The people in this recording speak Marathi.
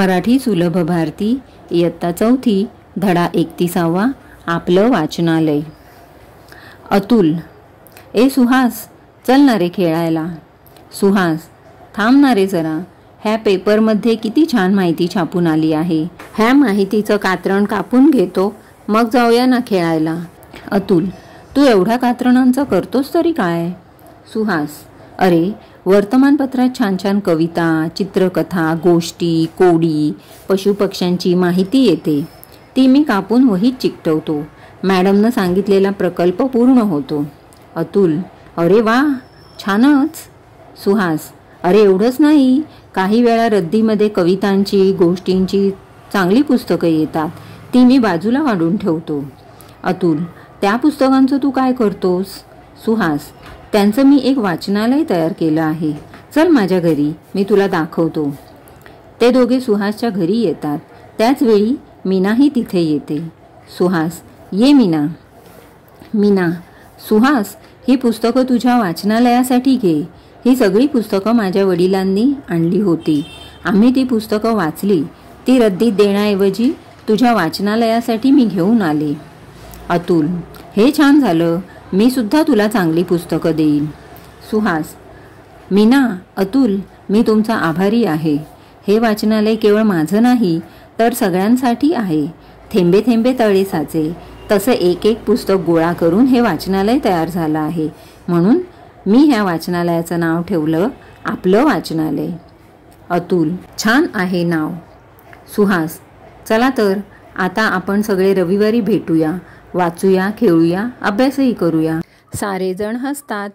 मराठी सुलभ भारती इयत्ता 4 धडा 31 आपलं वाचनालय। अतुल, ए सुहास, चल ना रे खेळायला। सुहास, थांब ना रे जरा, ह्या पेपरमध्ये किती छान माहिती छापून आली आहे, ह्या माहितीचं कात्रण कापून घेतो, मग जाऊया ना खेळायला। अतुल, तू एवढ्या कात्रणांचं करतोस तरी काय? सुहास, अरे वर्तमानपत्रात छान छान कविता, चित्रकथा, गोष्टी, कोडी, पशुपक्ष्यांची माहिती येते, ती मी कापून वहीत चिकटवतो, मॅडमनं सांगितलेला प्रकल्प पूर्ण होतो। अतुल, अरे वा, छानच। सुहास, अरे एवढंच नाही, काही वेळा रद्दीमध्ये कवितांची, गोष्टींची चांगली पुस्तकं येतात, ती मी बाजूला काढून ठेवतो। अतुल, त्या पुस्तकांचं तू काय करतोस? सुहास, त्यांचं मी एक वाचनालय तयार केलं आहे, चल माझ्या घरी, मी तुला दाखवतो। ते दोघे सुहासच्या घरी येतात, त्याच वेळी मीनाही तिथे येते। सुहास, ये मीना। मीना, सुहास, ही पुस्तकं तुझ्या वाचनालयासाठी घे, ही सगळी पुस्तकं माझ्या वडिलांनी आणली होती, आम्ही ती पुस्तकं वाचली, ती रद्दीत देण्याऐवजी तुझ्या वाचनालयासाठी मी घेऊन आले। अतुल, हे छान झालं, मी सुद्धा तुला चांगली पुस्तकं देईन। सुहास, मीना, अतुल, मी तुमचा आभारी आहे, हे वाचनालय केवळ माझं नाही तर सगळ्यांसाठी आहे, थेंबे थेंबे तळे साचे, तसं एक एक पुस्तक गोळा करून हे वाचनालय तयार झालं आहे, म्हणून मी ह्या वाचनालयाचं नाव ठेवलं आपलं वाचनालय। अतुल, छान आहे नाव। सुहास, चला तर आता आपण सगळे रविवारी भेटूया, वाचूया, खेळूया, अभ्यासही करूया। सारे जण हसतात।